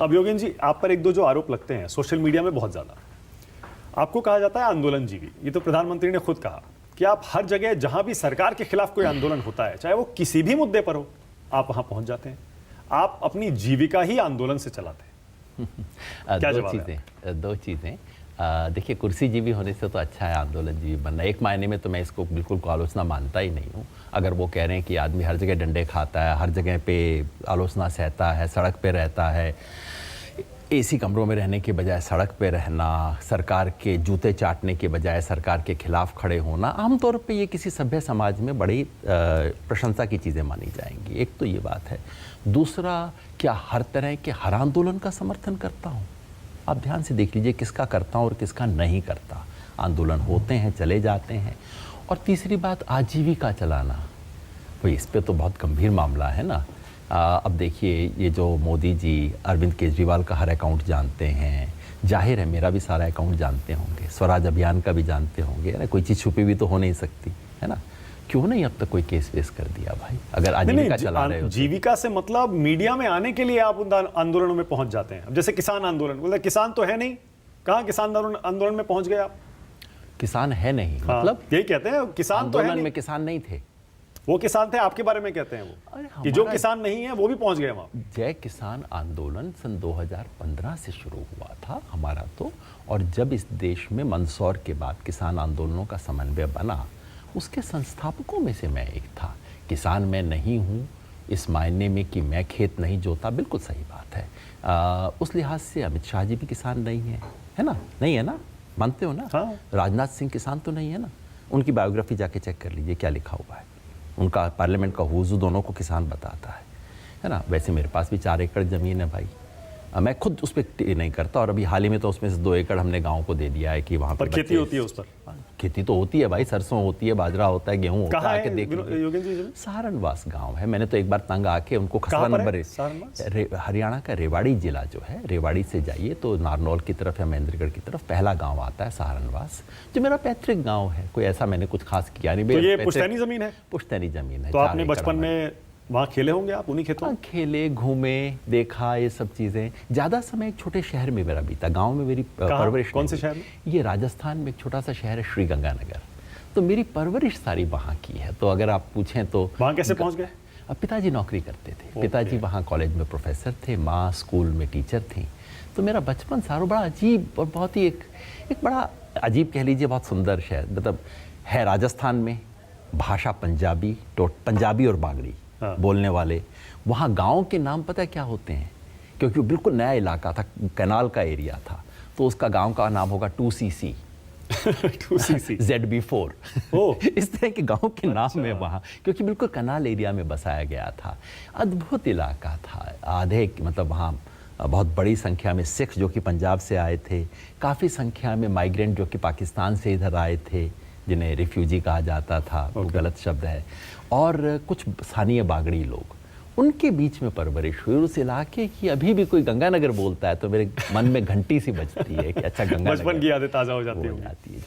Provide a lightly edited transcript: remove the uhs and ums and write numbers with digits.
अब योगेन जी, आप पर एक दो जो आरोप लगते हैं सोशल मीडिया में बहुत ज्यादा, आपको कहा जाता है आंदोलन जीवी। ये तो प्रधानमंत्री ने खुद कहा कि आप हर जगह जहां भी सरकार के खिलाफ कोई आंदोलन होता है, चाहे वो किसी भी मुद्दे पर हो, आप वहां पहुंच जाते हैं। आप अपनी जीविका ही आंदोलन से चलाते हैं। क्या जवाब है? दो चीजें। देखिए, कुर्सी जीवी होने से तो अच्छा है आंदोलन जीवी बनना। एक मायने में तो मैं इसको बिल्कुल आलोचना मानता ही नहीं हूँ। अगर वो कह रहे हैं कि आदमी हर जगह डंडे खाता है, हर जगह पे आलोचना सहता है, सड़क पे रहता है, एसी कमरों में रहने के बजाय सड़क पे रहना, सरकार के जूते चाटने के बजाय सरकार के खिलाफ खड़े होना, आमतौर पे ये किसी सभ्य समाज में बड़ी प्रशंसा की चीज़ें मानी जाएंगी। एक तो ये बात है। दूसरा, क्या हर तरह के हर आंदोलन का समर्थन करता हूँ? आप ध्यान से देख लीजिए किसका करता हूँ और किसका नहीं करता। आंदोलन होते हैं, चले जाते हैं। और तीसरी बात, आजीविका चलाना, भाई इस पे तो बहुत गंभीर मामला है ना। अब देखिए, ये जो मोदी जी अरविंद केजरीवाल का हर अकाउंट जानते हैं, जाहिर है मेरा भी सारा अकाउंट जानते होंगे, स्वराज अभियान का भी जानते होंगे, ना कोई चीज़ छुपी भी तो हो नहीं सकती, है ना। क्यों नहीं अब तक कोई केस वेस कर दिया भाई, अगर आजीविका चला रहे हो? जीविका से मतलब मीडिया में आने के लिए आप उन आंदोलनों में पहुंच जाते हैं। अब जैसे किसान आंदोलन, बोलते किसान तो है नहीं, कहाँ किसान आंदोलन में पहुंच गए आप? किसान है नहीं, हाँ, मतलब यही कहते हैं किसान तो है नहीं। में किसान नहीं थे, वो किसान थे। आपके बारे में कहते हैं वो कि जो किसान नहीं है वो भी पहुंच गए वहां। जय किसान आंदोलन सन 2015 से शुरू हुआ था हमारा तो, और जब इस देश में मंदसौर के बाद किसान आंदोलनों का समन्वय बना, उसके संस्थापकों में से मैं एक था। किसान मैं नहीं हूँ इस मायने में कि मैं खेत नहीं जोता, बिल्कुल सही बात है। उस लिहाज से अमित शाह जी भी किसान नहीं है ना? नहीं है ना? मानते हो ना? हाँ। राजनाथ सिंह किसान तो नहीं है ना? उनकी बायोग्राफी जाके चेक कर लीजिए क्या लिखा हुआ है। उनका पार्लियामेंट का हुजू दोनों को किसान बताता है ना। वैसे मेरे पास भी 4 एकड़ ज़मीन है भाई, मैं खुद उस पर नहीं करता, और अभी हाल ही में तो उसमें से 2 एकड़ हमने गांव को दे दिया है कि वहाँ पर खेती होती है उस पर। खेती तो होती है भाई, सरसों होती है, बाजरा होता है, गेहूँ होता है। आके देख योगेन जी, सहारनवास गांव है। मैंने तो एक बार तंग आके उनको खसरा नंबर हरियाणा का रेवाड़ी जिला जो है, रेवाड़ी से जाइए तो नारनौल की तरफ या महेंद्रगढ़ की तरफ पहला गाँव आता है सहारनवास, जो मेरा पैतृक गाँव है। कोई ऐसा मैंने कुछ खास किया नहीं। तो ये पुश्तैनी जमीन है? पुश्तैनी जमीन है। तो आपने बचपन में वहाँ खेले होंगे आप उन्हीं खेतों? खेले, घूमे, देखा, ये सब चीज़ें। ज़्यादा समय एक छोटे शहर में मेरा बीता। गांव में मेरी परवरिश। कौन से शहर में? ये राजस्थान में एक छोटा सा शहर है श्रीगंगानगर। तो मेरी परवरिश सारी वहाँ की है। तो अगर आप पूछें तो वहाँ कैसे पहुँच गए? पिताजी नौकरी करते थे, पिताजी वहाँ कॉलेज में प्रोफेसर थे, माँ स्कूल में टीचर थी। तो मेरा बचपन सारा बड़ा अजीब और बहुत ही एक बड़ा अजीब कह लीजिए, बहुत सुंदर शहर। मतलब है राजस्थान में, भाषा पंजाबी, पंजाबी और बागड़ी बोलने वाले। वहाँ गांव के नाम पता है क्या होते हैं? क्योंकि वो बिल्कुल नया इलाका था, कैनाल का एरिया था, तो उसका गांव का नाम होगा 2CC। 2CC ZB4 इस तरह के गांव के नाम है वहाँ, क्योंकि बिल्कुल कैनाल एरिया में बसाया गया था। अद्भुत इलाका था। आधे मतलब वहाँ बहुत बड़ी संख्या में सिख जो कि पंजाब से आए थे, काफ़ी संख्या में माइग्रेंट जो कि पाकिस्तान से इधर आए थे, जिन्हें रिफ्यूजी कहा जाता था, वो गलत शब्द है, और कुछ स्थानीय बागड़ी लोग। उनके बीच में परवरिश हुई। उस इलाके की अभी भी कोई गंगानगर बोलता है तो मेरे मन में घंटी सी बजती है कि अच्छा, गंगानगर। बचपन की यादें ताज़ा हो जाती है।